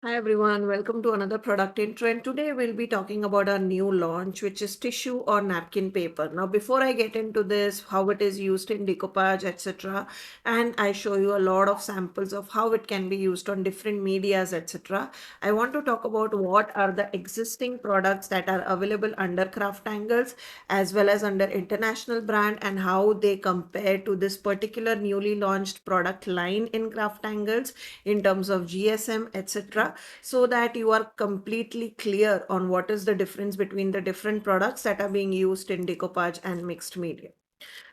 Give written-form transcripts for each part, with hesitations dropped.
Hi everyone, welcome to another product intro. And today we'll be talking about our new launch, which is tissue or napkin paper. Now, before I get into this, how it is used in decoupage, etc., and I show you a lot of samples of how it can be used on different medias, etc., I want to talk about what are the existing products that are available under CrafTangles as well as under international brand and how they compare to this particular newly launched product line in CrafTangles in terms of GSM, etc., so that you are completely clear on what is the difference between the different products that are being used in decoupage and mixed media.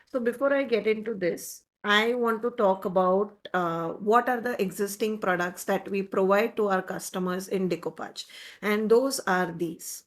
So before I get into this, I want to talk about what are the existing products that we provide to our customers in decoupage. And those are these.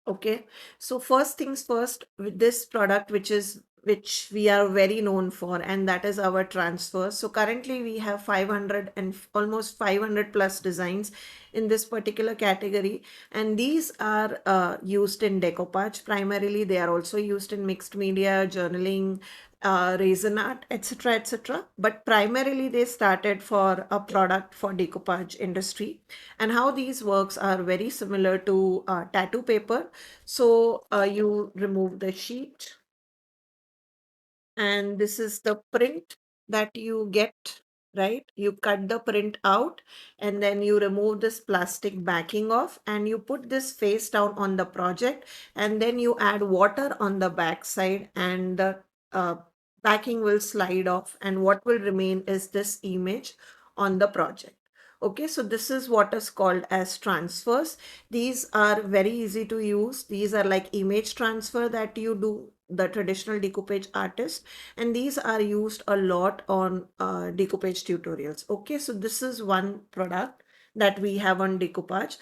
Okay, so first things first, with this product, which we are very known for, and that is our transfers. So currently we have 500 and almost 500 plus designs in this particular category, and these are used in decoupage primarily. They are also used in mixed media, journaling, resin art, etc., etc. But primarily they started for a product for decoupage industry, and how these works are very similar to tattoo paper. So you remove the sheet, and this is the print that you get, right? You cut the print out, and then you remove this plastic backing off, and you put this face down on the project, and then you add water on the back side, and the uh, backing will slide off, and what will remain is this image on the project. Okay, so this is what is called as transfers. These are very easy to use. These are like image transfer that you do, the traditional decoupage artist, and these are used a lot on decoupage tutorials. Okay, so this is one product that we have on decoupage,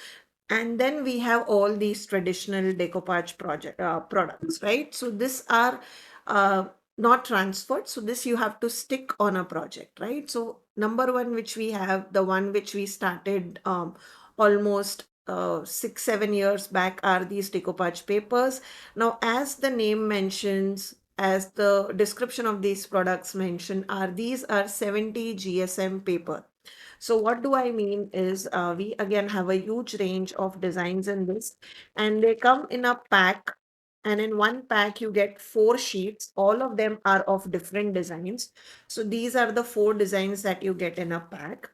and then we have all these traditional decoupage products, right? So these are uh, not transferred, so this you have to stick on a project, right? So number one, which we have, the one which we started almost 6-7 years back, are these decoupage papers. Now, as the name mentions, as the description of these products mention, are these are 70 GSM paper. So what do I mean is we again have a huge range of designs in this, and they come in a pack. And in one pack, you get 4 sheets. All of them are of different designs. So these are the 4 designs that you get in a pack.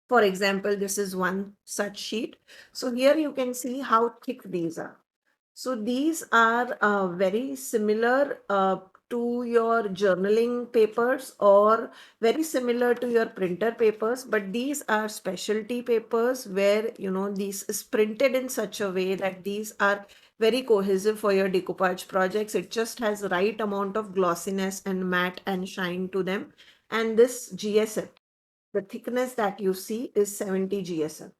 For example, this is one such sheet. So here you can see how thick these are. So these are very similar to your journaling papers, or very similar to your printer papers, but these are specialty papers where, these is printed in such a way that these are very cohesive for your decoupage projects. It just has the right amount of glossiness and matte and shine to them. And this GSM, the thickness that you see is 70 GSM.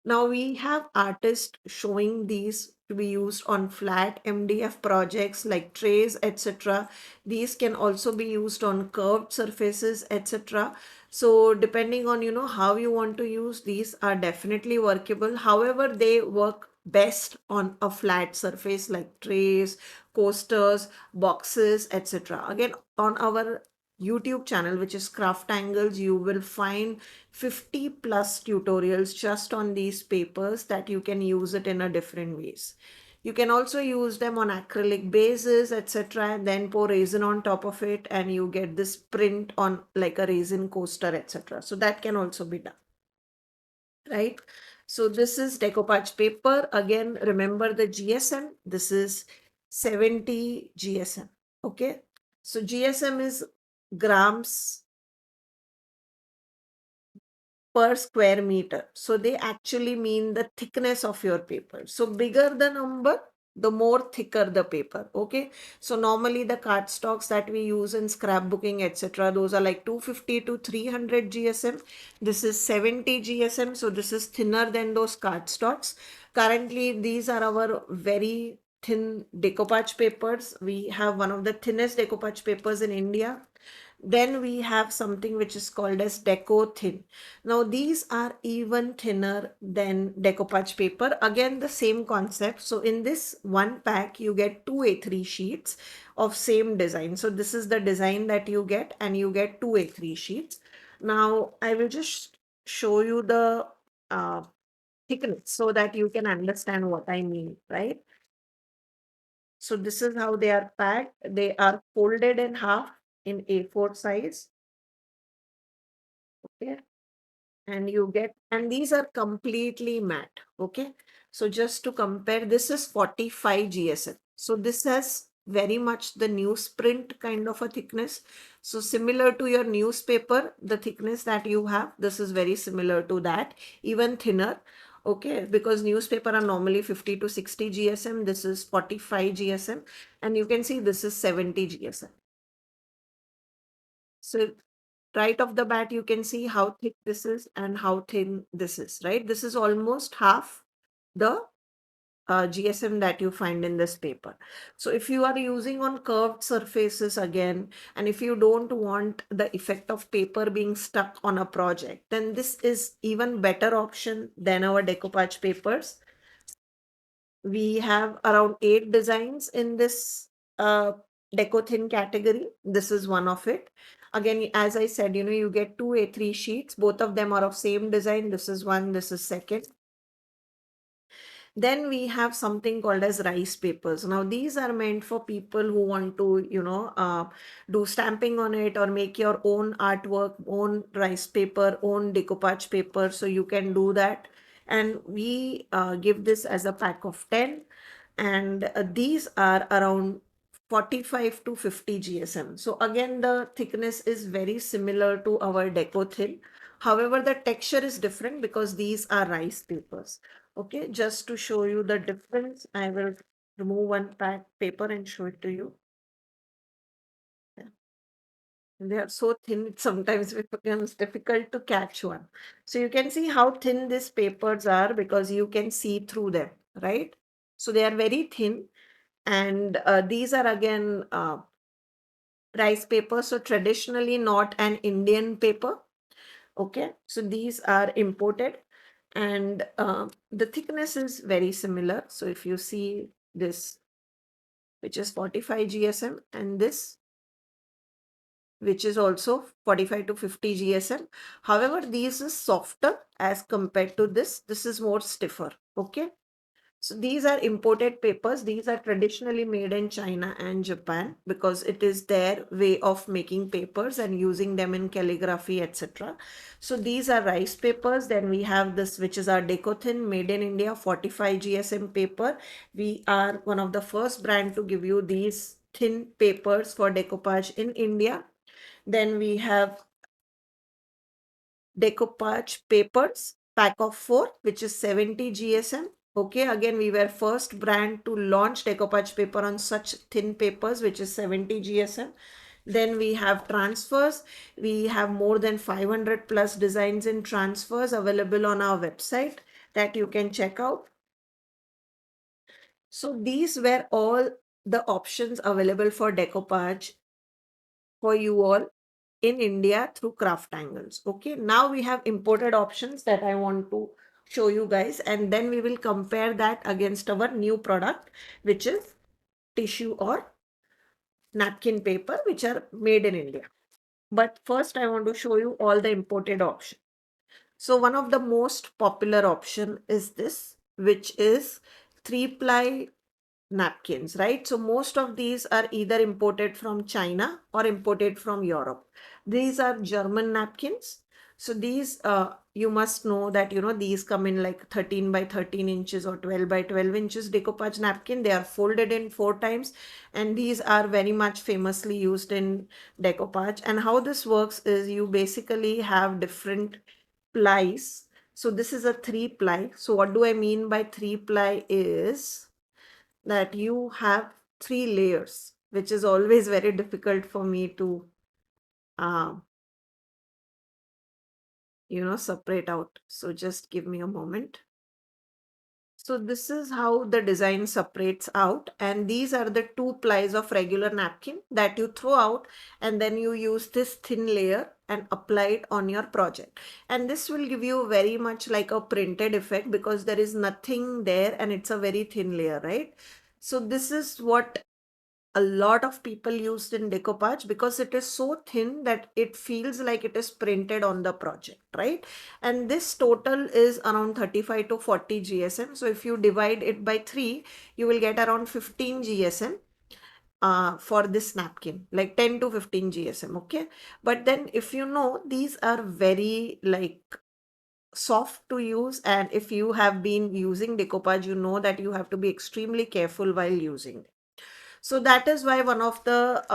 Now we have artists showing these to be used on flat MDF projects like trays, etc. These can also be used on curved surfaces, etc. So depending on, how you want to use, these are definitely workable. However, they work best on a flat surface like trays, coasters, boxes, etc. Again, on our YouTube channel, which is CrafTangles, you will find 50 plus tutorials just on these papers that you can use it in a different ways. You can also use them on acrylic bases, etc., and then pour resin on top of it, and you get this print on like a resin coaster, etc. So that can also be done, right? So this is decoupage paper. Again, remember the GSM. This is 70 GSM. Okay. So GSM is grams per square meter. So they actually mean the thickness of your paper. So bigger the number, the more thicker the paper. Okay. So normally the cardstocks that we use in scrapbooking, etc., those are like 250 to 300 GSM. This is 70 GSM. So this is thinner than those cardstocks. Currently, these are our very thin decoupage papers. We have one of the thinnest decoupage papers in India. Then we have something which is called as deco thin. Now these are even thinner than decoupage paper. Again, the same concept. So in this one pack, you get two A3 sheets of same design. So this is the design that you get, and you get two A3 sheets. Now I will just show you the uh, thickness so that you can understand what I mean, right? So this is how they are packed. They are folded in half in A4 size. Okay. And you get, and these are completely matte. Okay. So just to compare, this is 45 GSM. So this has very much the newsprint kind of a thickness. So similar to your newspaper, the thickness that you have, this is very similar to that, even thinner. Okay, because newspaper are normally 50 to 60 GSM. This is 45 GSM, and you can see this is 70 GSM. So right off the bat, you can see how thick this is and how thin this is, right? This is almost half the GSM that you find in this paper. So if you are using on curved surfaces again, and if you don't want the effect of paper being stuck on a project, then this is even better option than our decoupage papers. We have around 8 designs in this deco thin category. This is one of it. Again, as I said, you get two A3 sheets. Both of them are of same design. This is one, this is second. Then we have something called as rice papers. Now, these are meant for people who want to, do stamping on it or make your own artwork, own rice paper, own decoupage paper. So you can do that. And we give this as a pack of 10. And these are around 45 to 50 GSM. So again, the thickness is very similar to our Deco Thin. However, the texture is different because these are rice papers. Okay, just to show you the difference, I will remove one paper and show it to you. Yeah. They are so thin, it sometimes it becomes difficult to catch one. So you can see how thin these papers are because you can see through them, right? So they are very thin, and these are again rice paper, so traditionally not an Indian paper. Okay, so these are imported, and the thickness is very similar. So if you see this, which is 45 GSM, and this, which is also 45 to 50 GSM. However, these is softer as compared to this. This is more stiffer. Okay. So these are imported papers. These are traditionally made in China and Japan because it is their way of making papers and using them in calligraphy, etc. So these are rice papers. Then we have this, which is our Decothin made in India, 45 GSM paper. We are one of the first brand to give you these thin papers for decoupage in India. Then we have decoupage papers, pack of 4, which is 70 GSM. Okay, again, we were first brand to launch decoupage paper on such thin papers, which is 70 GSM. Then we have transfers. We have more than 500 plus designs in transfers available on our website that you can check out. So these were all the options available for decoupage for you all in India through CrafTangles. Okay, now we have imported options that I want to show you guys, and then we will compare that against our new product, which is tissue or napkin paper, which are made in India. But first, I want to show you all the imported options. So one of the most popular option is this, which is 3-ply napkins, right? So most of these are either imported from China or imported from Europe. These are German napkins. So these, you must know that, these come in like 13 by 13 inches or 12 by 12 inches decoupage napkin. They are folded in 4 times, and these are very much famously used in decoupage. And how this works is you basically have different plies. So this is a 3-ply. So what do I mean by 3-ply is that you have 3 layers, which is always very difficult for me to, uh, separate out. So just give me a moment. So this is how the design separates out, and these are the 2 plies of regular napkin that you throw out, and then you use this thin layer and apply it on your project. And this will give you very much like a printed effect because there is nothing there and it's a very thin layer, right? So this is what a lot of people used in decoupage because it is so thin that it feels like it is printed on the project, right? And this total is around 35 to 40 GSM. So if you divide it by 3, you will get around 15 GSM for this napkin, like 10 to 15 GSM, okay? But then if you know, these are very like soft to use, and if you have been using decoupage, you know that you have to be extremely careful while using it. So that is why one of the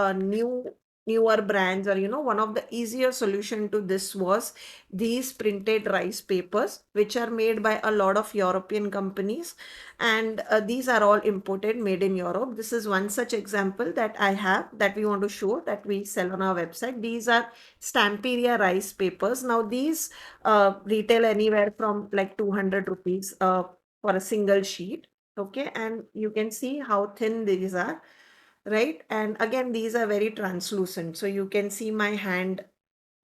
newer brands, or one of the easier solution to this was these printed rice papers, which are made by a lot of European companies, and these are all imported, made in Europe. This is one such example that I have, that we want to show, that we sell on our website. These are Stamperia rice papers. Now these retail anywhere from like 200 rupees for a single sheet. Okay, and you can see how thin these are, right? And again, these are very translucent, so you can see my hand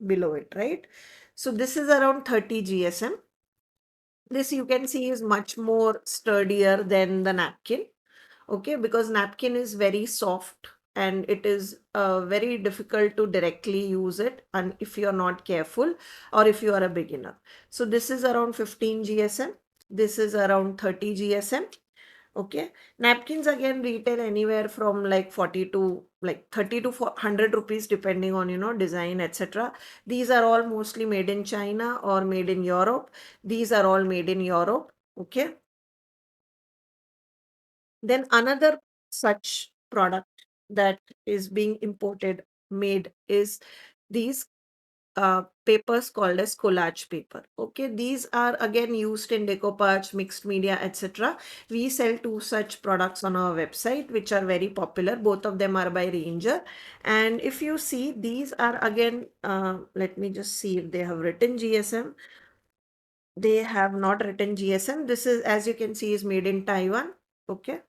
below it, right? So this is around 30 GSM. This you can see is much more sturdier than the napkin, okay, because napkin is very soft and it is very difficult to directly use it, and if you are not careful, or if you are a beginner. So this is around 15 GSM. This is around 30 GSM. Okay. Napkins again retail anywhere from like 40 to like 30 to 100 rupees depending on, design, etc. These are all mostly made in China or made in Europe. These are all made in Europe. Okay. Then another such product that is being imported, made, is these papers called as collage paper. Okay, these are again used in decoupage, mixed media, etc. We sell two such products on our website, which are very popular. Both of them are by Ranger. And if you see, these are again, let me just see if they have written GSM. They have not written GSM. This is, as you can see, is made in Taiwan. Okay.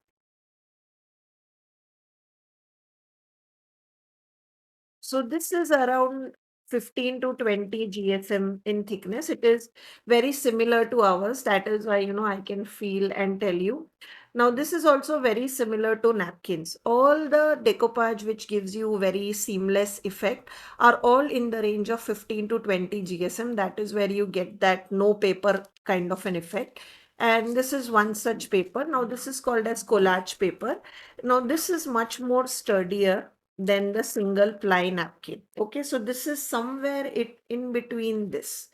So this is around 15 to 20 GSM in thickness. It is very similar to ours. That is why, I can feel and tell you. Now, this is also very similar to napkins. All the decoupage which gives you very seamless effect are all in the range of 15 to 20 GSM. That is where you get that no paper kind of an effect. And this is one such paper. Now, this is called as collage paper. Now, this is much more sturdier than the single ply napkin. Okay, so this is somewhere in between this.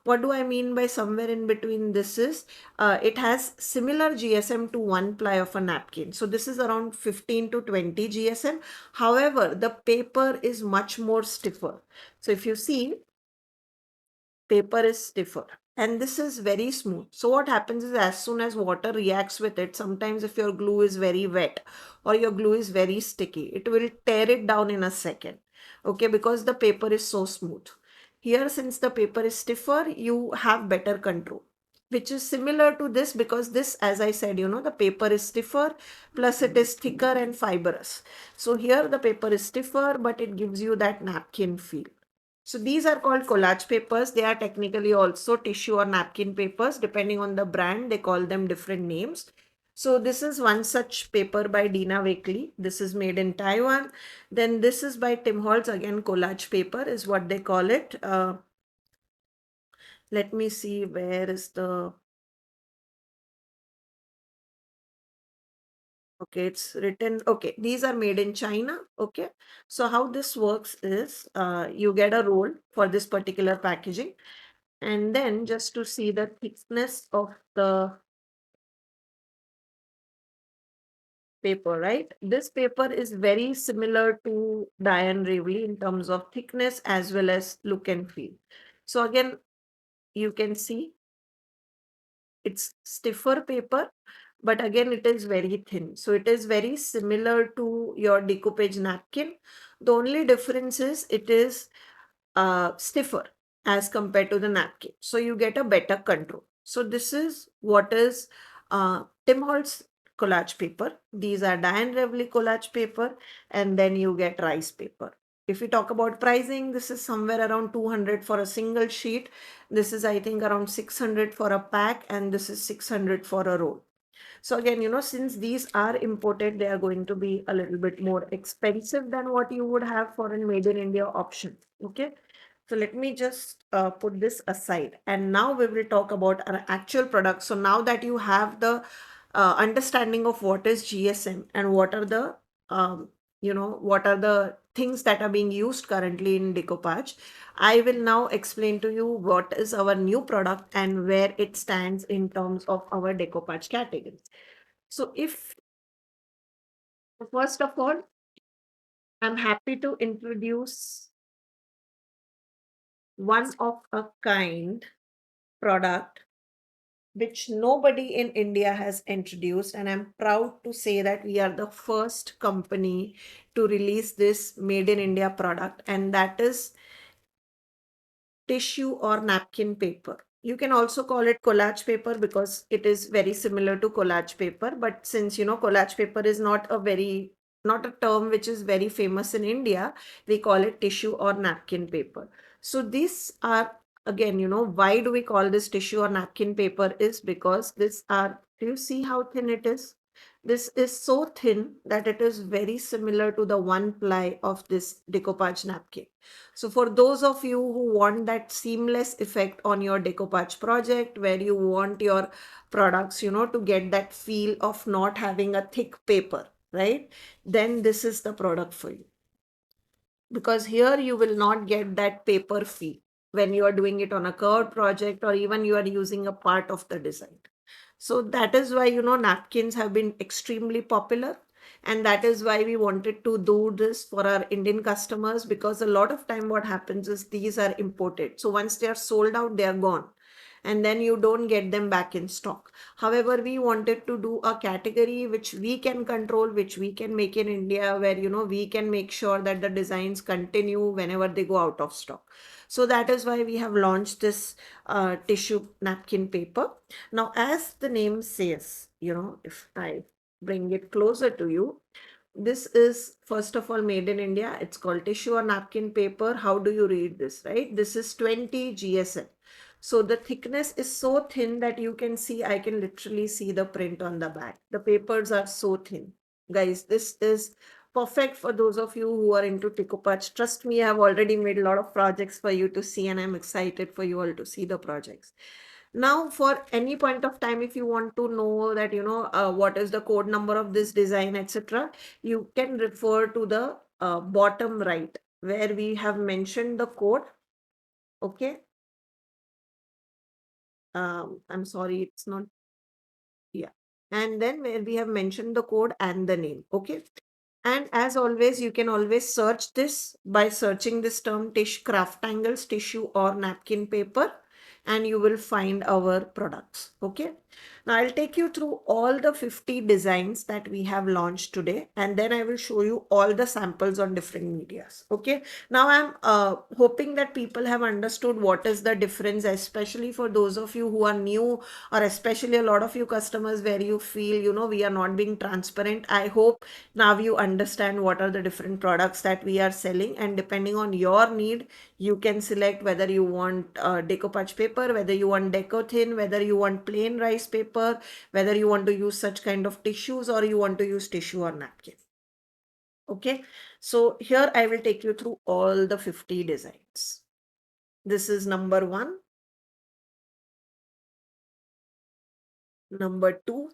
What do I mean by somewhere in between this is, it has similar GSM to one ply of a napkin. So this is around 15 to 20 GSM. However, the paper is much more stiffer. So if you see, paper is stiffer and this is very smooth. So what happens is, as soon as water reacts with it, sometimes if your glue is very wet or your glue is very sticky, it will tear it down in a second. Okay, because the paper is so smooth. Here, since the paper is stiffer, you have better control, which is similar to this, because this, as I said, the paper is stiffer, plus it is thicker and fibrous. So here the paper is stiffer, but it gives you that napkin feel. So these are called collage papers. They are technically also tissue or napkin papers. Depending on the brand, they call them different names. So this is one such paper by Dina Wakley. This is made in Taiwan. Then this is by Tim Holtz. Again, collage paper is what they call it. Let me see, where is the... Okay, it's written. Okay, these are made in China. Okay, so how this works is, you get a roll for this particular packaging. And then just to see the thickness of the paper, right? This paper is very similar to Diane Reilly in terms of thickness as well as look and feel. So again, you can see it's stiffer paper, but again, it is very thin. So it is very similar to your decoupage napkin. The only difference is it is stiffer as compared to the napkin. So you get a better control. So this is what is Tim Holtz collage paper. These are Diane Reilly collage paper, and then you get rice paper. If we talk about pricing, this is somewhere around 200 for a single sheet. This is, I think, around 600 for a pack, and this is 600 for a roll. So again, since these are imported, they are going to be a little bit more expensive than what you would have for a made in India option. Okay. So let me just put this aside. And now we will talk about our actual product. So now that you have the understanding of what is GSM and what are the, what are the things that are being used currently in Decoupage, I will now explain to you what is our new product and where it stands in terms of our Decoupage category. So if, first of all, I'm happy to introduce one of a kind product which nobody in India has introduced. And I'm proud to say that we are the first company to release this made in India product, and that is tissue or napkin paper. You can also call it collage paper because it is very similar to collage paper. But since collage paper is not a term which is very famous in India, we call it tissue or napkin paper. So these are, again, why do we call this tissue or napkin paper is because do you see how thin it is? This is so thin that it is very similar to the one ply of this decoupage napkin. So for those of you who want that seamless effect on your decoupage project, where you want your products, to get that feel of not having a thick paper, right? Then this is the product for you. Because here you will not get that paper feel when you are doing it on a curved project or even you are using a part of the design. So that is why, napkins have been extremely popular. And that is why we wanted to do this for our Indian customers, because a lot of time what happens is these are imported. So once they are sold out, they are gone. And then you don't get them back in stock. However, we wanted to do a category which we can control, which we can make in India, where, we can make sure that the designs continue whenever they go out of stock. So that is why we have launched this tissue napkin paper. Now, as the name says, if I bring it closer to you, this is first of all made in India. It's called tissue or napkin paper. How do you read this, right? This is 20 GSM. So the thickness is so thin that you can see, I can literally see the print on the back. The papers are so thin. Guys, this is perfect for those of you who are into decoupage. Trust me, I have already made a lot of projects for you to see, and I'm excited for you all to see the projects. Now, for any point of time, if you want to know that, what is the code number of this design, etc., you can refer to the bottom right where we have mentioned the code. Okay. I'm sorry, it's not. Yeah. And then where we have mentioned the code and the name. Okay. And as always, you can always search this by searching this term CrafTangles tissue or napkin paper, and you will find our products. Okay. Now I'll take you through all the 50 designs that we have launched today, and then I will show you all the samples on different medias. Okay. Now I'm hoping that people have understood what is the difference, especially for those of you who are new, or especially a lot of you customers where you feel, we are not being transparent. I hope now you understand what are the different products that we are selling, and depending on your need, you can select whether you want decoupage paper, whether you want deco thin, whether you want plain rice paper, whether you want to use such kind of tissues, or you want to use tissue or napkin. Okay, so here I will take you through all the 50 designs. This is number 1, number 2,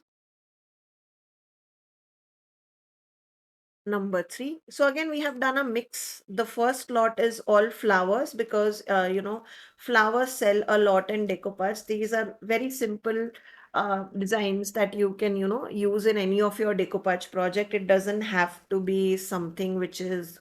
number 3. So again, we have done a mix. The first lot is all flowers because flowers sell a lot in decoupage. These are very simple designs that you can use in any of your decoupage project. It doesn't have to be something which is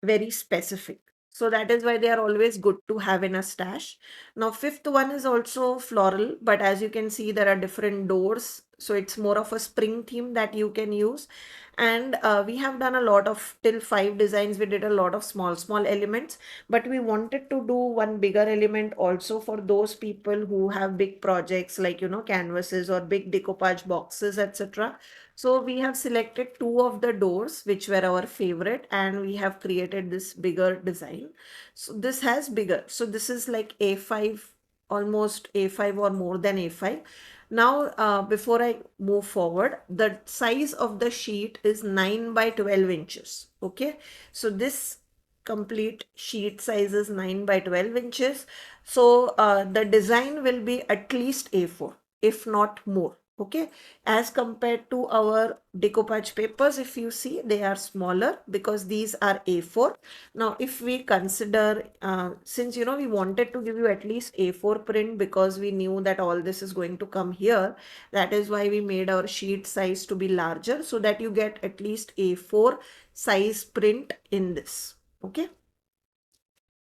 very specific. So that is why they are always good to have in a stash. Now, fifth one is also floral, but as you can see, there are different doors. So it's more of a spring theme that you can use. And we have done a lot of till 5 designs. We did a lot of small elements, but we wanted to do one bigger element also for those people who have big projects like, canvases or big decoupage boxes, etc. So we have selected 2 of the doors, which were our favorite, and we have created this bigger design. So this has bigger. So this is like A5, almost A5 or more than A5. Now, before I move forward, the size of the sheet is 9 by 12 inches. Okay, so this complete sheet size is 9 by 12 inches. So the design will be at least A4, if not more. Okay, as compared to our decoupage papers, if you see, they are smaller because these are A4. Now, if we consider, since we wanted to give you at least A4 print because we knew that all this is going to come here, that is why we made our sheet size to be larger so that you get at least A4 size print in this. Okay.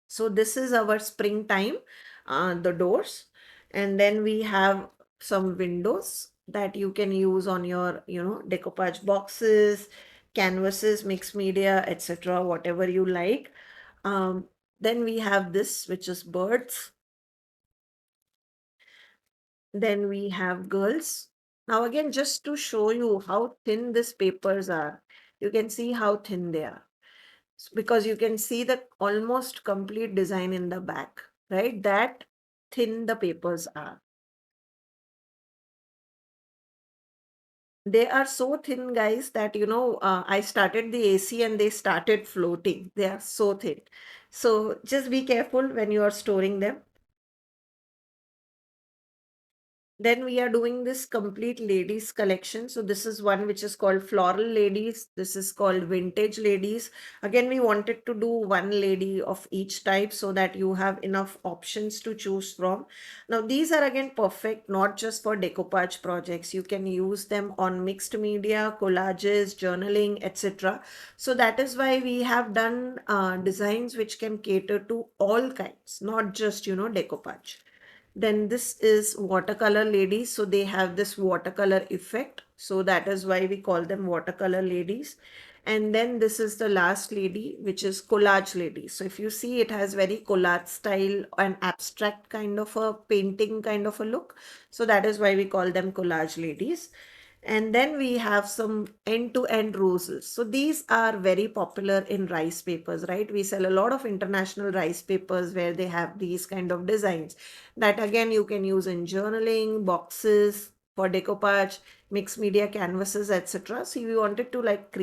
So this is our springtime, the doors, and then we have some windows that you can use on your, decoupage boxes, canvases, mixed media, etc., whatever you like. Um, then we have this, which is birds. Then we have girls. Now again, just to show you how thin these papers are, you can see how thin they are. Because you can see the almost complete design in the back, right? That thin the papers are. They are so thin, guys, that I started the AC and they started floating. They are so thin. So just be careful when you are storing them. Then we are doing this complete ladies collection. So this is one which is called floral ladies. This is called vintage ladies. Again, we wanted to do one lady of each type so that you have enough options to choose from. Now, these are again perfect, not just for decoupage projects. You can use them on mixed media, collages, journaling, etc. So that is why we have done designs which can cater to all kinds, not just, decoupage. Then this is watercolor ladies. So they have this watercolor effect. So that is why we call them watercolor ladies. And then this is the last lady, which is collage lady. So if you see, it has very collage style and abstract kind of a painting kind of a look. So that is why we call them collage ladies. And then we have some end-to-end roses. So these are very popular in rice papers, right? We sell a lot of international rice papers where they have these kind of designs that again you can use in journaling, boxes, for decoupage, mixed media canvases, etc. So we wanted to like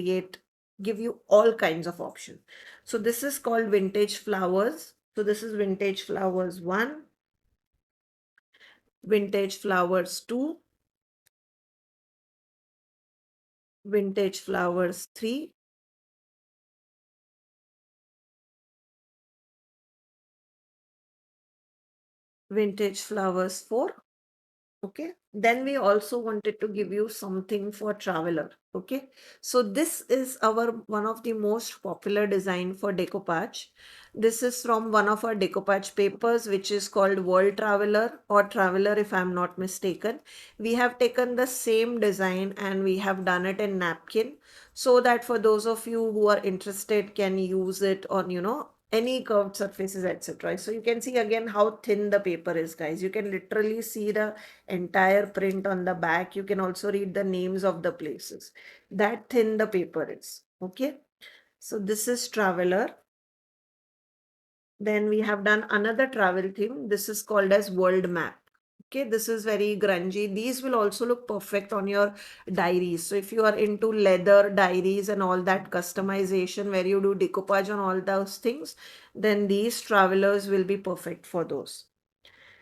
give you all kinds of options. So this is called vintage flowers. So this is vintage flowers 1, vintage flowers 2, vintage flowers 3, vintage flowers 4. Okay, then we also wanted to give you something for traveler. Okay, so this is our one of the most popular design for decoupage. This is from one of our decoupage papers, which is called World Traveler or Traveler, if I'm not mistaken. We have taken the same design and we have done it in napkin, so that for those of you who are interested can use it on, any curved surfaces, etc. So you can see again how thin the paper is, guys. You can literally see the entire print on the back. You can also read the names of the places. That thin the paper is. Okay. So this is Traveler. Then we have done another travel theme. This is called as World Map. Okay, this is very grungy. These will also look perfect on your diaries. So if you are into leather diaries and all that customization where you do decoupage on all those things, then these travelers will be perfect for those.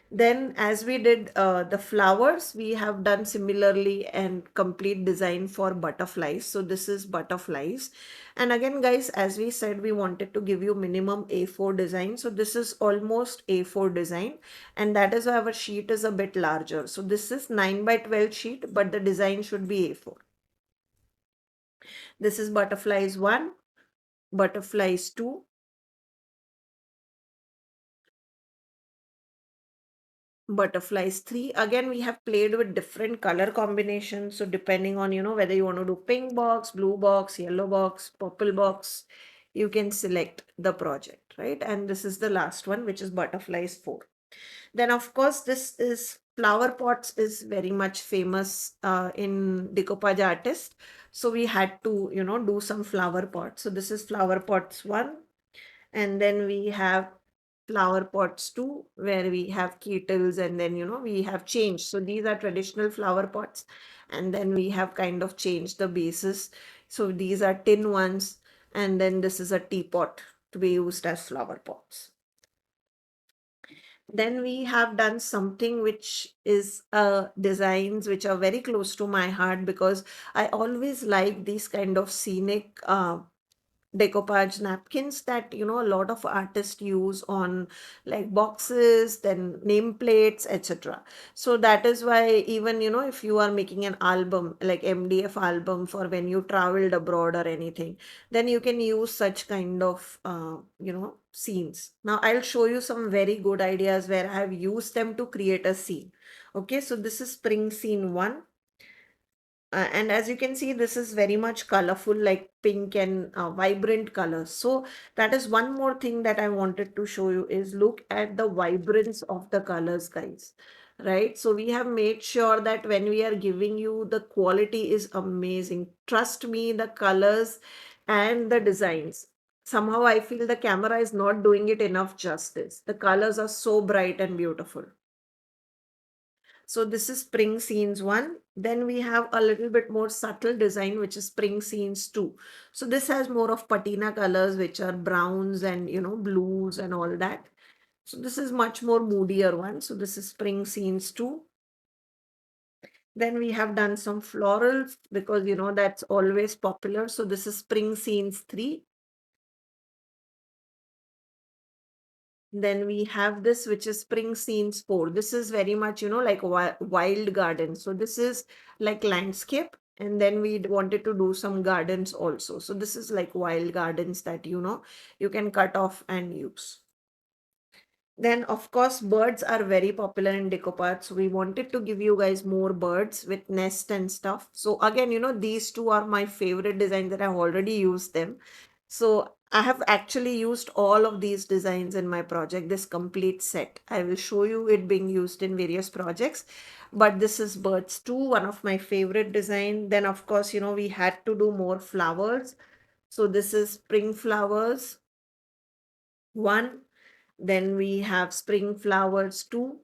Then as we did the flowers, we have done similarly and complete design for butterflies. So this is butterflies. And again, guys, as we said, we wanted to give you minimum A4 design. So this is almost A4 design. And that is why our sheet is a bit larger. So this is 9 by 12 sheet, but the design should be A4. This is butterflies 1, butterflies 2, butterflies 3. Again, we have played with different color combinations. So depending on, whether you want to do pink box, blue box, yellow box, purple box, you can select the project, right? And this is the last one, which is butterflies 4. Then of course, this is flower pots is very much famous in decoupage artist. So we had to, do some flower pots. So this is flower pots 1. And then we have flower pots too, where we have kettles, and then we have changed. So these are traditional flower pots, and then we have kind of changed the bases. So these are tin ones, and then this is a teapot to be used as flower pots. Then we have done something which is designs which are very close to my heart, because I always like these kind of scenic decoupage napkins that a lot of artists use on like boxes, then nameplates, etc. So that is why, even if you are making an album like MDF album for when you traveled abroad or anything, then you can use such kind of scenes. Now I'll show you some very good ideas where I have used them to create a scene. Okay, so this is spring scene 1. And as you can see, this is very much colorful, like pink and vibrant colors. So that is one more thing that I wanted to show you, is look at the vibrance of the colors, guys. Right? So we have made sure that when we are giving you, the quality is amazing. Trust me, the colors and the designs. Somehow I feel the camera is not doing it enough justice. The colors are so bright and beautiful. So this is spring scenes 1. Then we have a little bit more subtle design, which is spring scenes 2. So this has more of patina colors, which are browns and blues and all that. So this is much more moodier one. So this is spring scenes 2. Then we have done some florals, because that's always popular. So this is spring scenes 3. Then we have this, which is spring scenes 4. This is very much, like wild garden. So this is like landscape. And then we wanted to do some gardens also. So this is like wild gardens that, you can cut off and use. Then, of course, birds are very popular in decoupage. So we wanted to give you guys more birds with nest and stuff. So again, these two are my favorite designs that I've already used them. So I have actually used all of these designs in my project, this complete set. I will show you it being used in various projects. But this is birds too, one of my favorite design. Then, of course, we had to do more flowers. So this is spring flowers 1. Then we have spring flowers 2.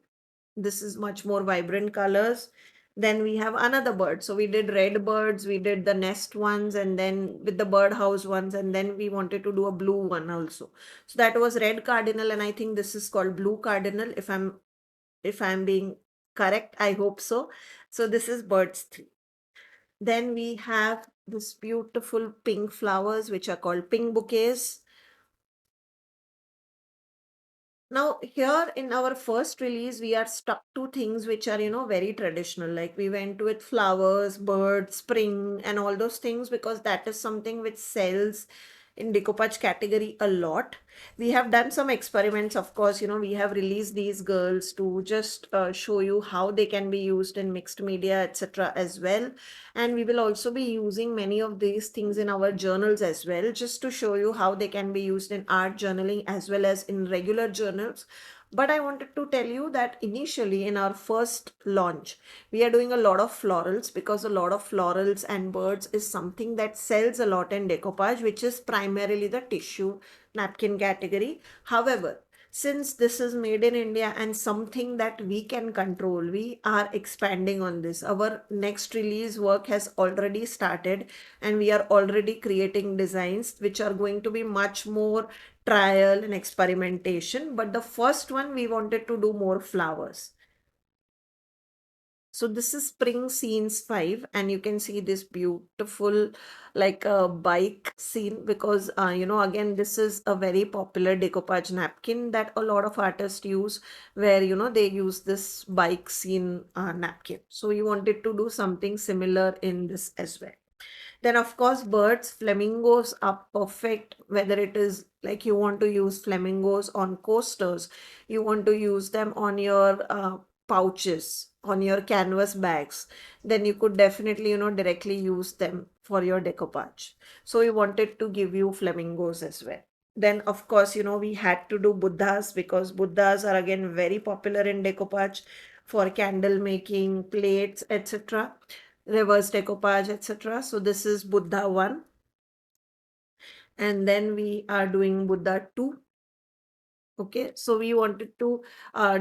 This is much more vibrant colors. Then we have another bird. So we did red birds, we did the nest ones, and then with the birdhouse ones, and then we wanted to do a blue one also. So that was red cardinal, and I think this is called blue cardinal, if I'm being correct. I hope so. So this is birds 3. Then we have this beautiful pink flowers, which are called pink bouquets. Now, here in our first release, we are stuck to things which are, very traditional. Like we went with flowers, birds, spring, and all those things, because that is something which sells in decoupage category a lot. We have done some experiments, of course. We have released these girls to just show you how they can be used in mixed media, etc. as well. And we will also be using many of these things in our journals as well, just to show you how they can be used in art journaling as well as in regular journals. But I wanted to tell you that initially in our first launch, we are doing a lot of florals, because a lot of florals and birds is something that sells a lot in decoupage, which is primarily the tissue napkin category. However, since this is made in India and something that we can control, we are expanding on this. Our next release work has already started, and we are already creating designs which are going to be much more trial and experimentation. But the first one, we wanted to do more flowers. So this is spring scenes 5, and you can see this beautiful like a bike scene, because again, this is a very popular decoupage napkin that a lot of artists use, where they use this bike scene napkin. So we wanted to do something similar in this as well. Then, of course, birds, flamingos are perfect, whether it is like you want to use flamingos on coasters, you want to use them on your pouches, on your canvas bags, then you could definitely, directly use them for your decoupage. So we wanted to give you flamingos as well. Then, of course, we had to do Buddhas, because Buddhas are again very popular in decoupage for candle making, plates, etc., reverse decoupage, etc. So this is Buddha 1. And then we are doing Buddha 2. Okay, so we wanted to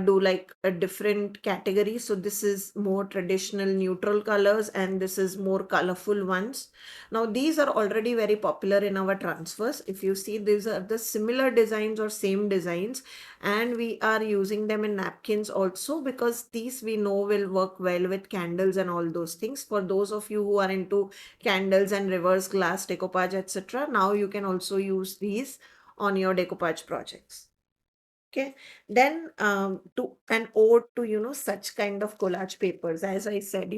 do like a different category. So this is more traditional neutral colors and this is more colorful ones. Now these are already very popular in our transfers. If you see, these are the similar designs or same designs, and we are using them in napkins also because these we know will work well with candles and all those things. For those of you who are into candles and reverse glass decoupage, etc., now you can also use these on your decoupage projects. Okay, then to an ode to, such kind of collage papers. As I said,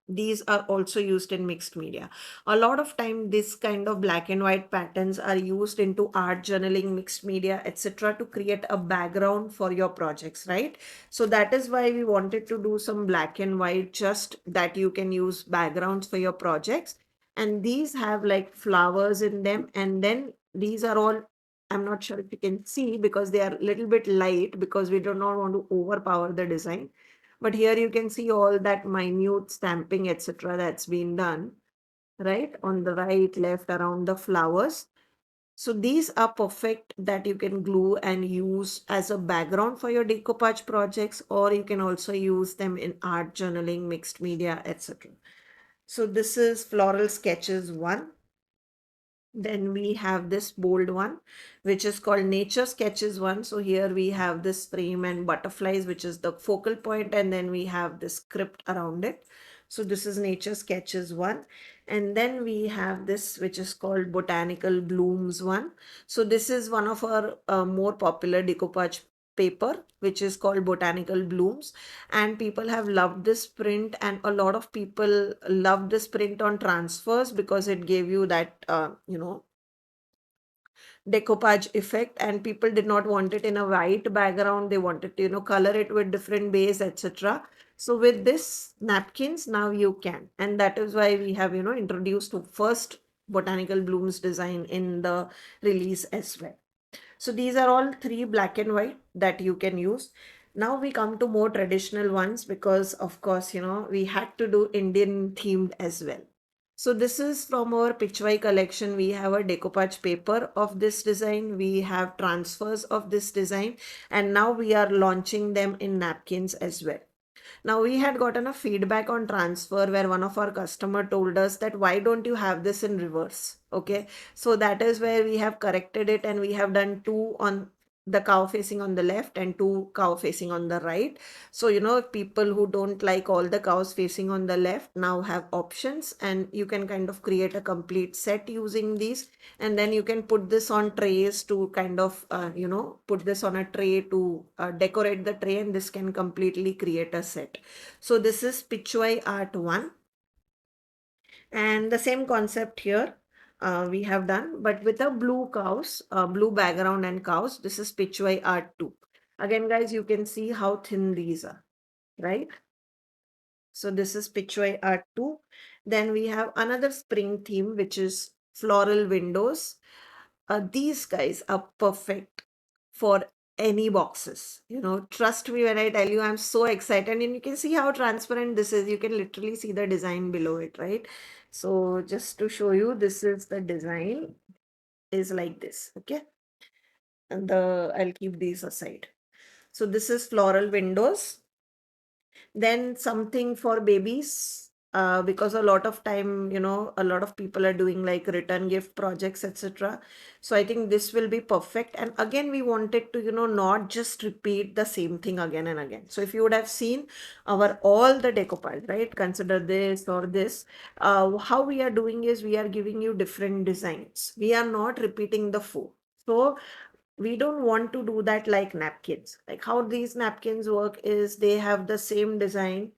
these are also used in mixed media. A lot of time, this kind of black and white patterns are used into art journaling, mixed media, etc., to create a background for your projects, right? So that is why we wanted to do some black and white, just that you can use backgrounds for your projects. And these have like flowers in them, and then these are all, I'm not sure if you can see because they are a little bit light because we do not want to overpower the design. But here you can see all that minute stamping, etc., that's been done, right? On the right, left, around the flowers. So these are perfect that you can glue and use as a background for your decoupage projects, or you can also use them in art journaling, mixed media, etc. So this is floral sketches 1. Then we have this bold one, which is called Nature Sketches 1. So here we have this frame and butterflies, which is the focal point, and then we have this script around it. So this is Nature Sketches 1. And then we have this, which is called Botanical Blooms 1. So this is one of our more popular decoupage paper, which is called Botanical Blooms, and people have loved this print, and a lot of people love this print on transfers because it gave you that decoupage effect, and people did not want it in a white background. They wanted to color it with different base, etc. So with this napkins now you can, and that is why we have introduced first Botanical Blooms design in the release as well. So these are all three black and white that you can use. Now we come to more traditional ones because of course, we had to do Indian themed as well. So this is from our Pichwai collection. We have a decoupage paper of this design. We have transfers of this design, and now we are launching them in napkins as well. Now we had gotten a feedback on transfer where one of our customer told us that why don't you have this in reverse? Okay, so that is where we have corrected it, and we have done two on the cow facing on the left and two cow facing on the right. So people who don't like all the cows facing on the left now have options, and you can kind of create a complete set using these, and then you can put this on trays to kind of put this on a tray to decorate the tray, and this can completely create a set. So this is Pichwai Art 1, and the same concept here we have done, but with a blue cows, blue background and cows. This is Pichwai Art 2. Again guys, you can see how thin these are, right? So this is Pichwai Art 2. Then we have another spring theme, which is floral windows. These guys are perfect for any boxes. Trust me when I tell you, I'm so excited. And you can see how transparent this is. You can literally see the design below it, right? So just to show you, this is the design is like this. Okay. And I'll keep these aside. So this is floral windows. Then something for babies, because a lot of time, a lot of people are doing like return gift projects, etc. So I think this will be perfect. And again, we wanted to, not just repeat the same thing again and again. So if you would have seen our all the decoupage, right? Consider this or this. How we are doing is we are giving you different designs. We are not repeating the four. So we don't want to do that like napkins. Like how these napkins work is they have the same design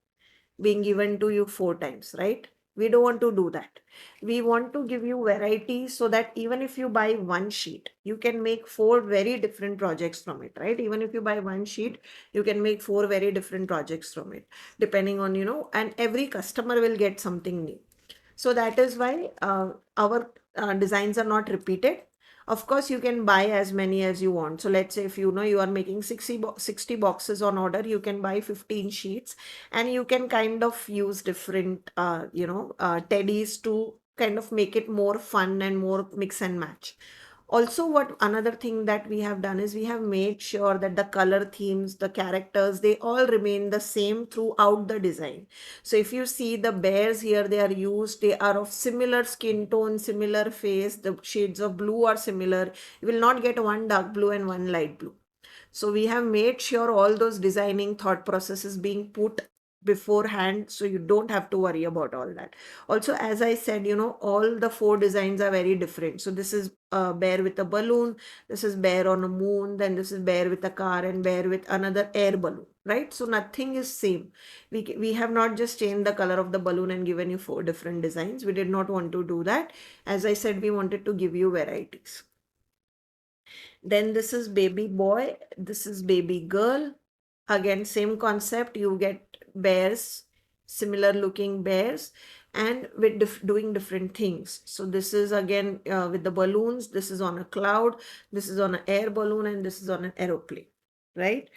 being given to you 4 times, right? We don't want to do that. We want to give you variety so that even if you buy one sheet, you can make four very different projects from it, right? Even if you buy one sheet, you can make four very different projects from it, depending on, and every customer will get something new. So that is why our designs are not repeated. Of course, you can buy as many as you want. So let's say if you are making 60 boxes on order, you can buy 15 sheets, and you can kind of use different, teddies to kind of make it more fun and more mix and match. Also, what another thing that we have done is we have made sure that the color themes, the characters, they all remain the same throughout the design. So if you see the bears here, they are used, they are of similar skin tone, similar face, the shades of blue are similar. You will not get one dark blue and one light blue. So we have made sure all those designing thought processes being put beforehand, so you don't have to worry about all that. Also, as I said, all the four designs are very different. So this is a bear with a balloon, this is bear on a moon, then this is bear with a car, and bear with another air balloon, right? So nothing is same. We have not just changed the color of the balloon and given you four different designs. We did not want to do that. As I said, we wanted to give you varieties. Then this is baby boy, this is baby girl. Again, same concept, you get bears, similar looking bears, and with doing different things. So this is again with the balloons, this is on a cloud, this is on an air balloon, and this is on an aeroplane, right?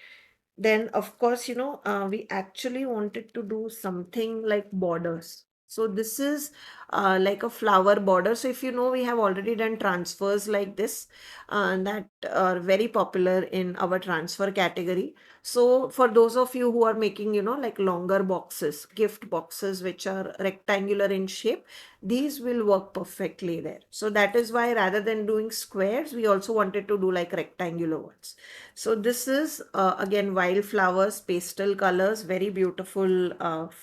Then, of course, we actually wanted to do something like borders. So this is like a flower border. So if you know, we have already done transfers like this that are very popular in our transfer category. So for those of you who are making, like longer boxes, gift boxes, which are rectangular in shape, these will work perfectly there. So that is why rather than doing squares, we also wanted to do like rectangular ones. So this is again wildflowers, pastel colors, very beautiful,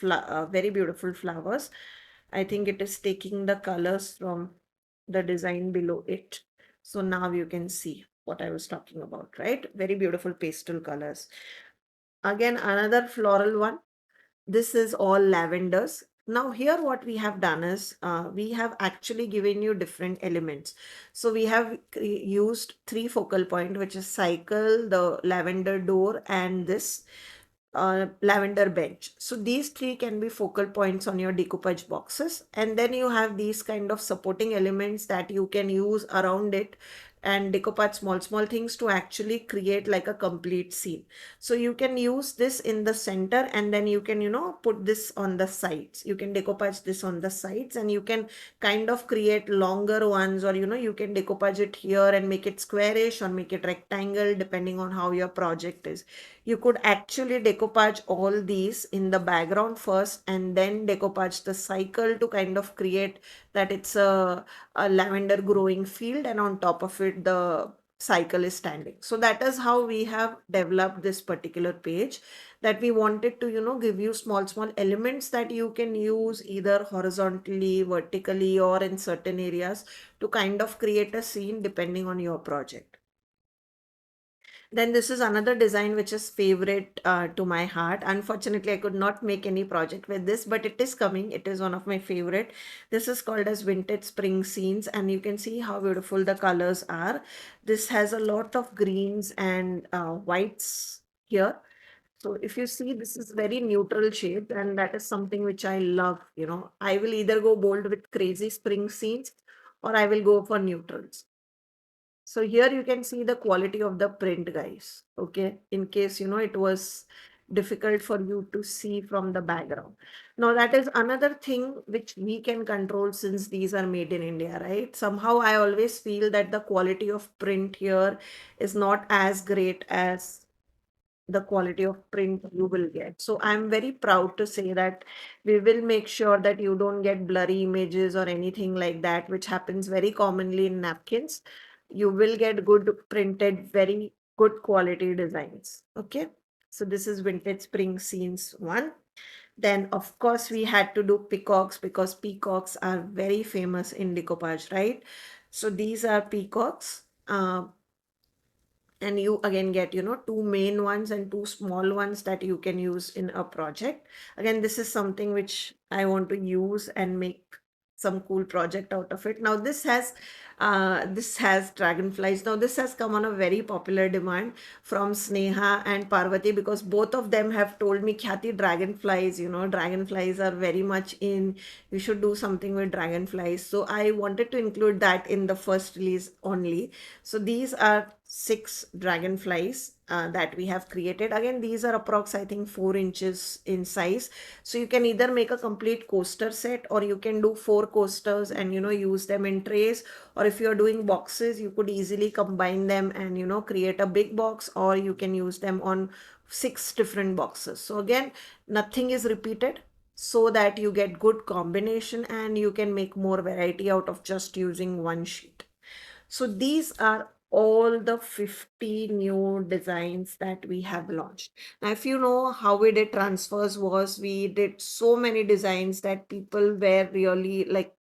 very beautiful flowers. I think it is taking the colors from the design below it. So now you can see what I was talking about, right? Very beautiful pastel colors. Again, another floral one. This is all lavenders. Now here what we have done is we have actually given you different elements. So we have used three focal point, which is cycle, the lavender door, and this lavender bench. So these three can be focal points on your decoupage boxes. And then you have these kind of supporting elements that you can use around it and decoupage small things to actually create like a complete scene. So you can use this in the center, and then you can, put this on the sides. You can decoupage this on the sides, and you can kind of create longer ones, or, you can decoupage it here and make it squarish or make it rectangle depending on how your project is. You could actually decoupage all these in the background first and then decoupage the cycle to kind of create that it's a lavender growing field, and on top of it the cycle is standing. So that is how we have developed this particular page, that we wanted to give you small elements that you can use either horizontally, vertically, or in certain areas to kind of create a scene depending on your project. Then this is another design which is favorite to my heart. Unfortunately, I could not make any project with this, but it is coming. It is one of my favorite. This is called as Vintage Spring Scenes, and you can see how beautiful the colors are. This has a lot of greens and whites here. So if you see, this is very neutral shade, and that is something which I love. I will either go bold with crazy spring scenes, or I will go for neutrals. So here you can see the quality of the print, guys. Okay, in case it was difficult for you to see from the background. Now that is another thing which we can control since these are made in India, right? Somehow I always feel that the quality of print here is not as great as the quality of print you will get. So I'm very proud to say that we will make sure that you don't get blurry images or anything like that, which happens very commonly in napkins. You will get good printed, very good quality designs. Okay. So this is Vintage Spring Scenes 1. Then of course we had to do peacocks, because peacocks are very famous in decoupage, right? So these are peacocks. And you again get two main ones and two small ones that you can use in a project. Again, this is something which I want to use and make some cool project out of it. Now this has dragonflies. Now this has come on a very popular demand from Sneha and Parvati, because both of them have told me, Khyati, dragonflies are very much in, you should do something with dragonflies. So I wanted to include that in the first release only. So these are 6 dragonflies that we have created. Again, these are approx, I think, 4 inches in size. So you can either make a complete coaster set, or you can do 4 coasters and, use them in trays. Or if you're doing boxes, you could easily combine them and, create a big box, or you can use them on 6 different boxes. So again, nothing is repeated, so that you get good combination and you can make more variety out of just using one sheet. So these are all the 50 new designs that we have launched. Now, if you know how we did transfers, was we did so many designs that people were really like,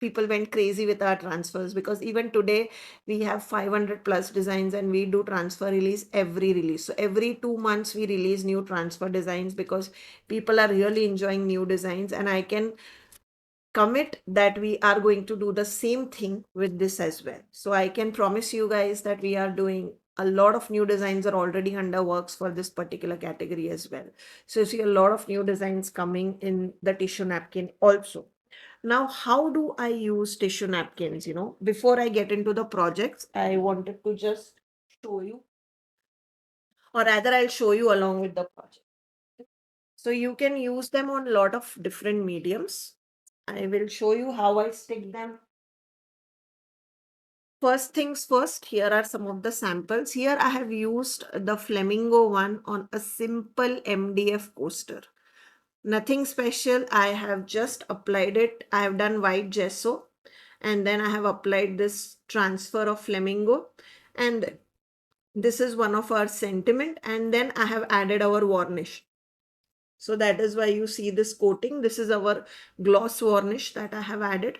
people went crazy with our transfers, because even today we have 500 plus designs and we do transfer release every release. So every 2 months we release new transfer designs, because people are really enjoying new designs, and I can commit that we are going to do the same thing with this as well. So I can promise you guys that we are doing a lot of new designs, are already under works for this particular category as well. So you see a lot of new designs coming in the tissue napkin also. Now, how do I use tissue napkins? Before I get into the projects, I wanted to just show you, or rather I'll show you along with the project. So you can use them on a lot of different mediums. I will show you how I stick them. First things first, here are some of the samples. Here I have used the flamingo one on a simple MDF coaster. Nothing special. I have just applied it. I have done white gesso, and then I have applied this transfer of flamingo, and this is one of our sentiment, and then I have added our varnish. So that is why you see this coating. This is our gloss varnish that I have added.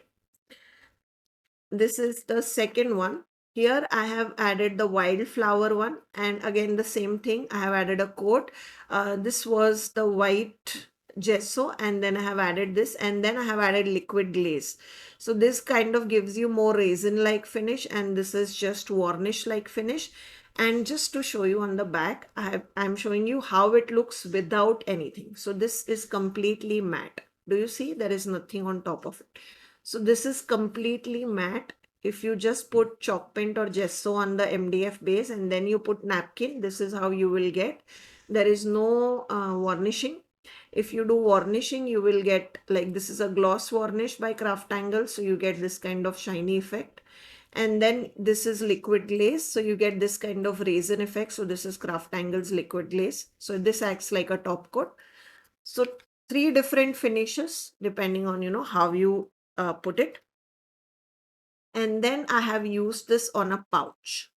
This is the second one. Here I have added the wildflower one, and again the same thing, I have added a coat. This was the white gesso, and then I have added this, and then I have added liquid glaze. So this kind of gives you more resin like finish, and this is just varnish like finish. And just to show you on the back, I'm showing you how it looks without anything. So this is completely matte. Do you see? There is nothing on top of it. So this is completely matte. If you just put chalk paint or gesso on the MDF base and then you put napkin, this is how you will get. There is no varnishing. If you do varnishing, you will get, like, this is a gloss varnish by CrafTangles, so you get this kind of shiny effect. And then this is liquid glaze, so you get this kind of resin effect. So this is CrafTangles liquid glaze. So this acts like a top coat. So 3 different finishes depending on, how you put it. And then I have used this on a pouch.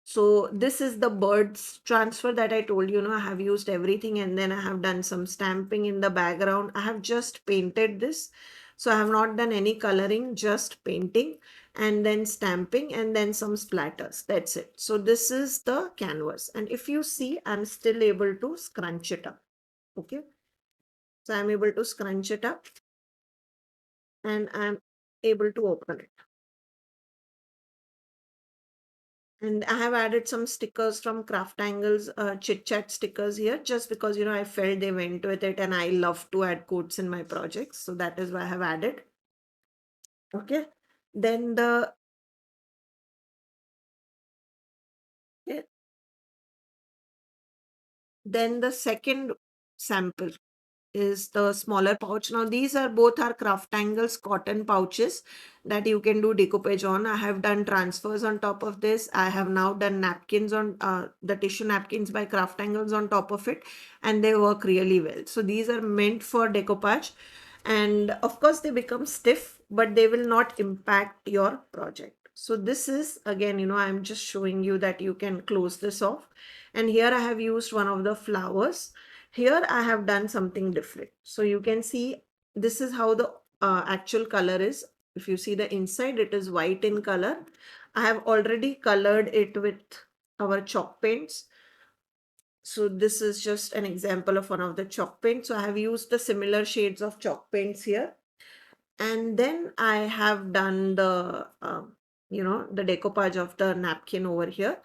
So this is the birds transfer that I told you, I have used everything, and then I have done some stamping in the background. I have just painted this. So I have not done any coloring, just painting and then stamping and then some splatters. That's it. So this is the canvas. And if you see, I'm still able to scrunch it up. Okay. So I'm able to scrunch it up and I'm able to open it. And I have added some stickers from CrafTangles, chit chat stickers here, just because, I felt they went with it and I love to add quotes in my projects. So that is why I have added. Okay. Then okay, then the second sample is the smaller pouch. Now these are both our CrafTangles cotton pouches that you can do decoupage on. I have done transfers on top of this. I have now done napkins on the tissue napkins by CrafTangles on top of it, and they work really well. So these are meant for decoupage, and of course they become stiff, but they will not impact your project. So this is, again, I'm just showing you that you can close this off. And here I have used one of the flowers. Here I have done something different. So you can see this is how the actual color is. If you see the inside, it is white in color. I have already colored it with our chalk paints. So this is just an example of one of the chalk paints. So I have used the similar shades of chalk paints here. And then I have done the decoupage of the napkin over here.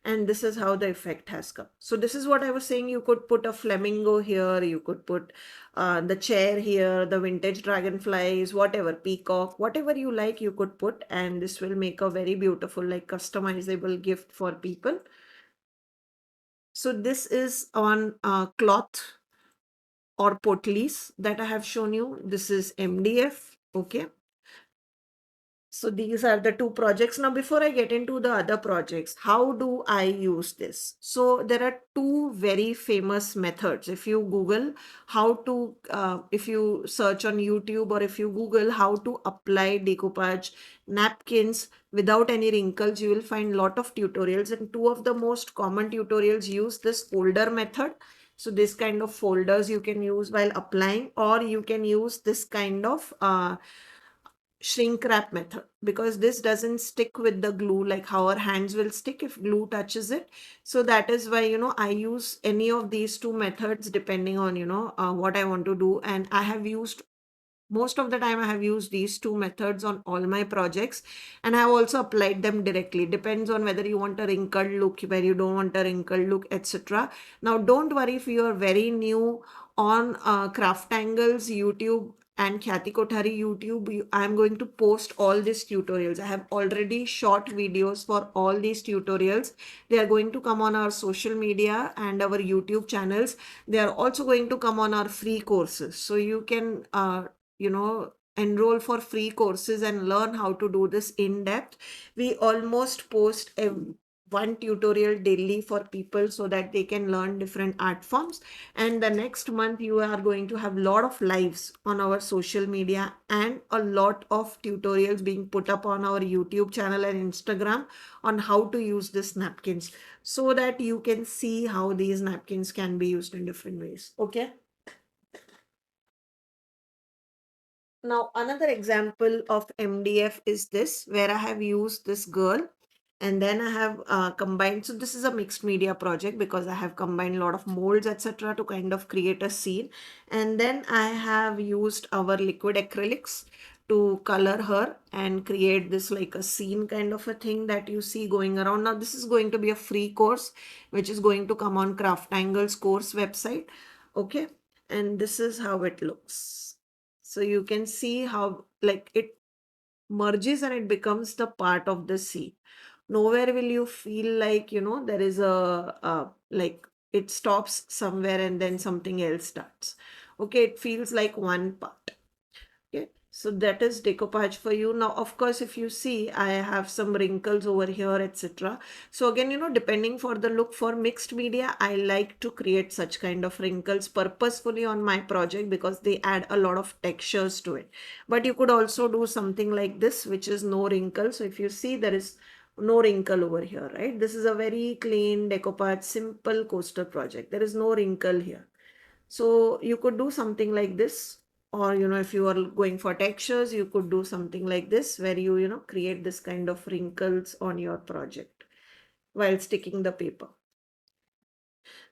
And this is how the effect has come. So this is what I was saying. You could put a flamingo here. You could put the chair here, the vintage dragonflies, whatever, peacock, whatever you like, you could put. And this will make a very beautiful, like, customizable gift for people. So this is on cloth or potlies that I have shown you. This is MDF. Okay. So these are the two projects. Now, before I get into the other projects, how do I use this? So there are two very famous methods. If you Google how to, if you search on YouTube or if you Google how to apply decoupage napkins without any wrinkles, you will find a lot of tutorials. And two of the most common tutorials use this folder method. So this kind of folders you can use while applying, or you can use this kind of shrink wrap method, because this doesn't stick with the glue like how our hands will stick if glue touches it. So that is why, I use any of these two methods depending on, what I want to do. And I have used most of the time, I have used these two methods on all my projects, and I have also applied them directly. Depends on whether you want a wrinkled look, where you don't want a wrinkled look, etc. Now, don't worry if you are very new on CrafTangles YouTube and Khyati Kothari YouTube. I am going to post all these tutorials. I have already shot videos for all these tutorials. They are going to come on our social media and our YouTube channels. They are also going to come on our free courses. So you can enroll for free courses and learn how to do this in depth. We almost post one tutorial daily for people so that they can learn different art forms. And the next month you are going to have a lot of lives on our social media and a lot of tutorials being put up on our YouTube channel and Instagram on how to use this napkins, so that you can see how these napkins can be used in different ways. Okay. Now, another example of MDF is this, where I have used this girl and then I have combined. So this is a mixed media project because I have combined a lot of molds, etc., to kind of create a scene. And then I have used our liquid acrylics to color her and create this like a scene kind of a thing that you see going around. Now, this is going to be a free course, which is going to come on CrafTangles course website. Okay. And this is how it looks. So you can see how like it merges and it becomes the part of the sea. Nowhere will you feel like, there is like it stops somewhere and then something else starts. Okay, it feels like one part. Okay, so that is decoupage for you. Now, of course, if you see, I have some wrinkles over here, etc. So again, depending for the look for mixed media, I like to create such kind of wrinkles purposefully on my project because they add a lot of textures to it. But you could also do something like this, which is no wrinkle. So if you see, there is no wrinkle over here, right? This is a very clean decoupage, simple coaster project. There is no wrinkle here. So you could do something like this, or if you are going for textures, you could do something like this where you create this kind of wrinkles on your project while sticking the paper.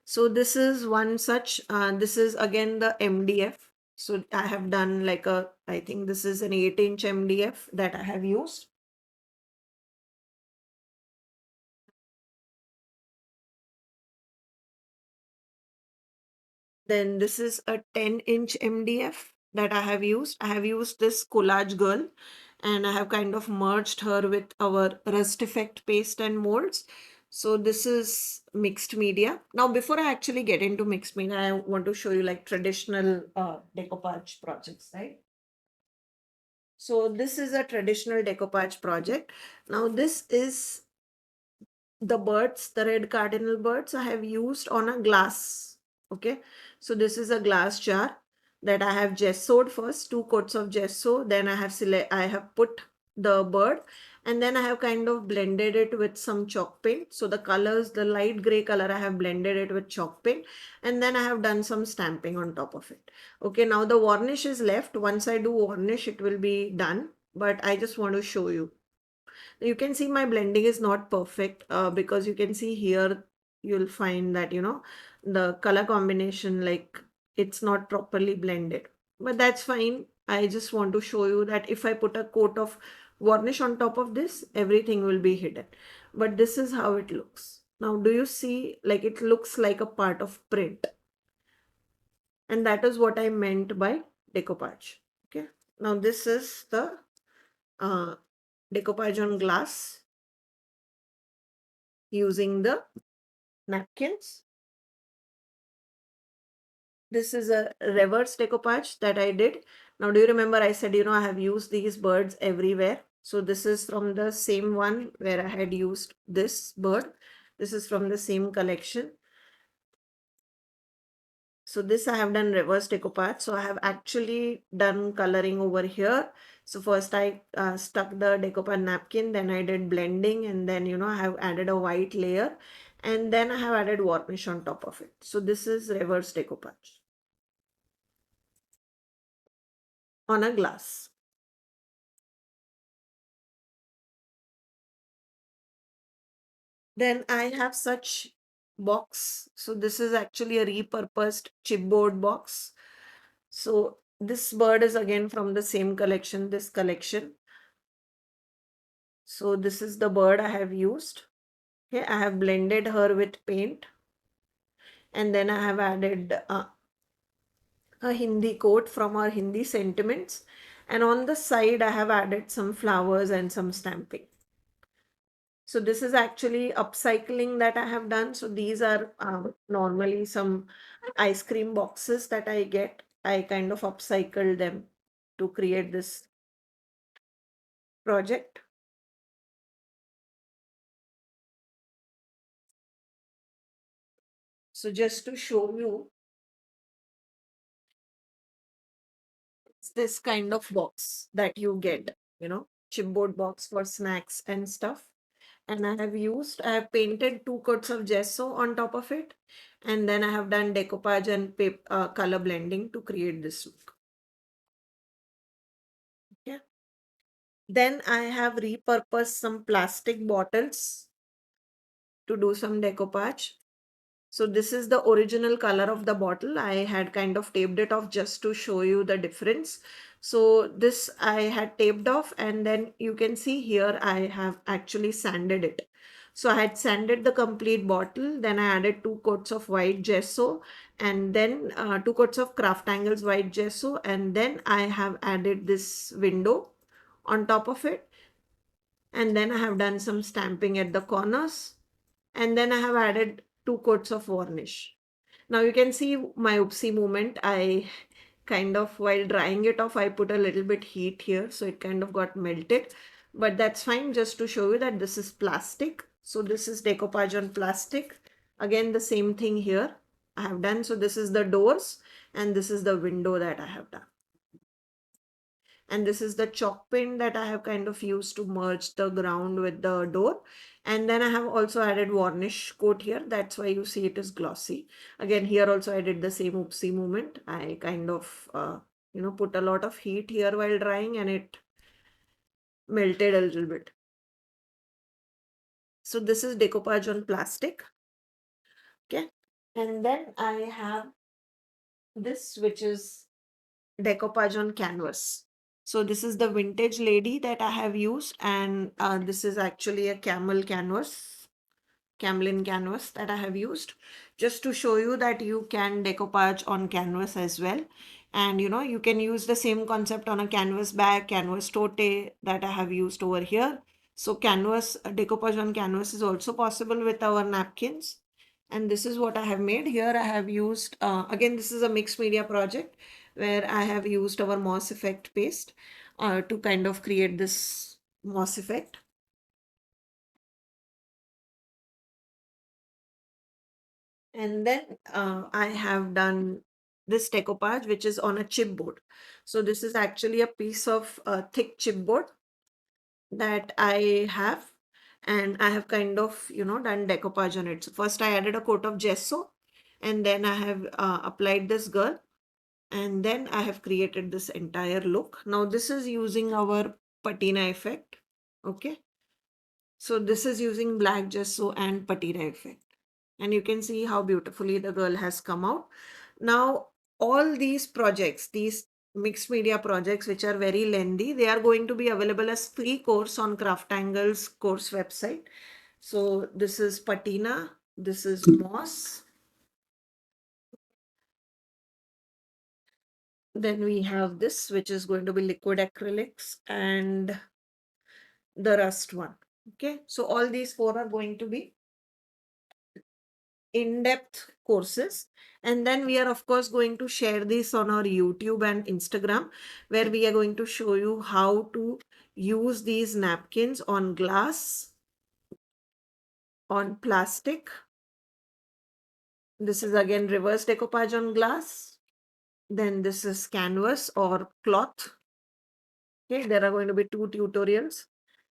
So this is one such, this is again the MDF. So I have done like I think this is an 8-inch MDF that I have used. Then this is a 10-inch MDF that I have used. I have used this collage girl and I have kind of merged her with our rust effect paste and molds. So this is mixed media. Now, before I actually get into mixed media, I want to show you like traditional decoupage projects, right? So this is a traditional decoupage project. Now, this is the birds, the red cardinal birds I have used on a glass. Okay, so this is a glass jar that I have gessoed first, 2 coats of gesso. Then I have put the bird, and then I have kind of blended it with some chalk paint. So the colors, the light gray color, I have blended it with chalk paint, and then I have done some stamping on top of it. Okay, now the varnish is left. Once I do varnish, it will be done, but I just want to show you. You can see my blending is not perfect because you can see here you'll find that the color combination, like it's not properly blended, but that's fine. I just want to show you that if I put a coat of varnish on top of this, everything will be hidden. But this is how it looks. Now, do you see, like it looks like a part of print, and that is what I meant by decoupage. Okay, now this is the uh, decoupage on glass using the napkins. This is a reverse decoupage that I did. Now, do you remember I said, I have used these birds everywhere. So this is from the same one where I had used this bird. This is from the same collection. So this I have done reverse decoupage. So I have actually done coloring over here. So first I stuck the decoupage napkin, then I did blending, and then, I have added a white layer, and then I have added varnish on top of it. So this is reverse decoupage on a glass. Then I have such box. So this is actually a repurposed chipboard box. So this bird is again from the same collection, this collection. So this is the bird I have used. Okay, I have blended her with paint, and then I have added a Hindi quote from our Hindi sentiments. And on the side, I have added some flowers and some stamping. So this is actually upcycling that I have done. So these are normally some ice cream boxes that I get. I kind of upcycled them to create this project. So just to show you, it's this kind of box that you get, chipboard box for snacks and stuff. And I have painted two coats of gesso on top of it. And then I have done decoupage and color blending to create this look. Yeah. Then I have repurposed some plastic bottles to do some decoupage. So this is the original color of the bottle. I had kind of taped it off just to show you the difference. So this I had taped off, and then you can see here I have actually sanded it. So I had sanded the complete bottle, then I added two coats of white gesso, and then two coats of CrafTangles white gesso, and then I have added this window on top of it. And then I have done some stamping at the corners, and then I have added two coats of varnish. Now you can see my oopsie movement. I kind of, while drying it off, I put a little bit heat here, so it kind of got melted. But that's fine, just to show you that this is plastic. So this is decoupage on plastic. Again, the same thing here I have done. So this is the doors, and this is the window that I have done. And this is the chalk paint that I have kind of used to merge the ground with the door. And then I have also added varnish coat here. That's why you see it is glossy. Again, here also I did the same oopsie movement. I kind of, put a lot of heat here while drying, and it melted a little bit. So this is decoupage on plastic. Okay. And then I have this, which is decoupage on canvas. So this is the vintage lady that I have used, and this is actually a camelin canvas that I have used, just to show you that you can decoupage on canvas as well. And you can use the same concept on a canvas bag, canvas tote that I have used over here. So canvas decoupage on canvas is also possible with our napkins. And this is what I have made here. I have used, again, this is a mixed media project where I have used our moss effect paste to kind of create this moss effect. And then I have done this decoupage, which is on a chipboard. So this is actually a piece of thick chipboard that I have, and I have kind of, done decoupage on it. So first I added a coat of gesso, and then I have applied this girl, and then I have created this entire look. Now this is using our patina effect. Okay. So this is using black gesso and patina effect. And you can see how beautifully the girl has come out. Now, all these projects, these mixed media projects, which are very lengthy, they are going to be available as free course on CrafTangles course website. So this is patina, this is moss. Then we have this, which is going to be liquid acrylics, and the rust one. Okay, so all these four are going to be in-depth courses. And then we are, of course, going to share this on our YouTube and Instagram, where we are going to show you how to use these napkins on glass, on plastic. This is again reverse decoupage on glass. Then this is canvas or cloth. Okay, there are going to be two tutorials.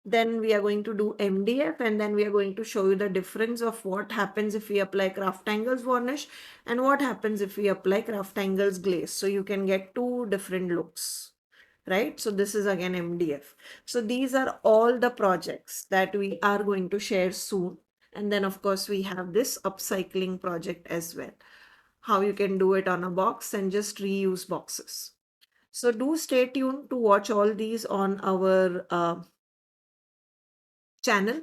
Then we are going to do MDF, and then we are going to show you the difference of what happens if we apply CrafTangles varnish and what happens if we apply CrafTangles glaze. So you can get two different looks, right? So this is again MDF. So these are all the projects that we are going to share soon. And then of course we have this upcycling project as well. How you can do it on a box and just reuse boxes. So do stay tuned to watch all these on our channel.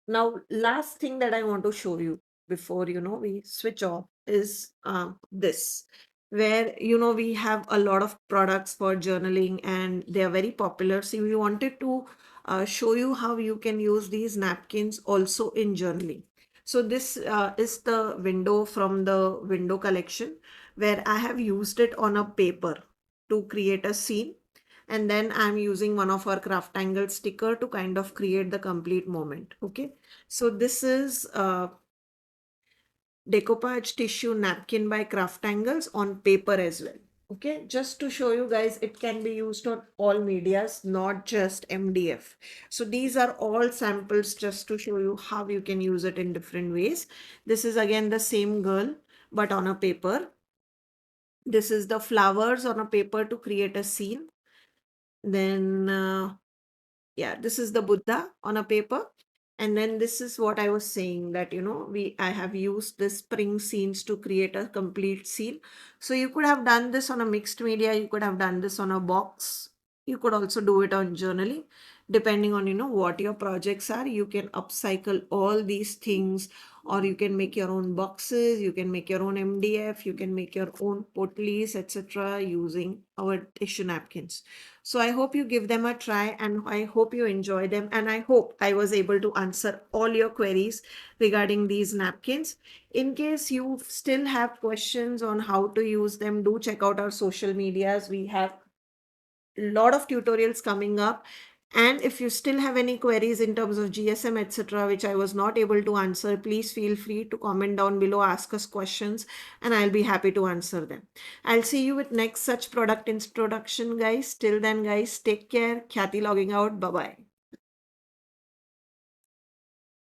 Now, last thing that I want to show you before, we switch off is this, where, we have a lot of products for journaling and they are very popular. So we wanted to show you how you can use these napkins also in journaling. So this is the window from the window collection, where I have used it on a paper to create a scene, and then I'm using one of our CrafTangle sticker to kind of create the complete moment. Okay, so this is decoupage tissue napkin by CrafTangles on paper as well. Okay, just to show you guys, it can be used on all medias, not just MDF. So these are all samples just to show you how you can use it in different ways. This is again the same girl, but on a paper. This is the flowers on a paper to create a scene. Then yeah, this is the Buddha on a paper. And then this is what I was saying, that I have used the spring scenes to create a complete scene. So you could have done this on a mixed media, you could have done this on a box, you could also do it on journaling. Depending on what your projects are, you can upcycle all these things, or you can make your own boxes, you can make your own MDF, you can make your own potlies, etc., using our tissue napkins. So I hope you give them a try, and I hope you enjoy them, and I hope I was able to answer all your queries regarding these napkins. In case you still have questions on how to use them, do check out our social medias. We have a lot of tutorials coming up. And if you still have any queries in terms of GSM, etc., which I was not able to answer, please feel free to comment down below, ask us questions, and I'll be happy to answer them. I'll see you with next such product introduction, guys. Till then, guys, take care. Khyati logging out. Bye-bye.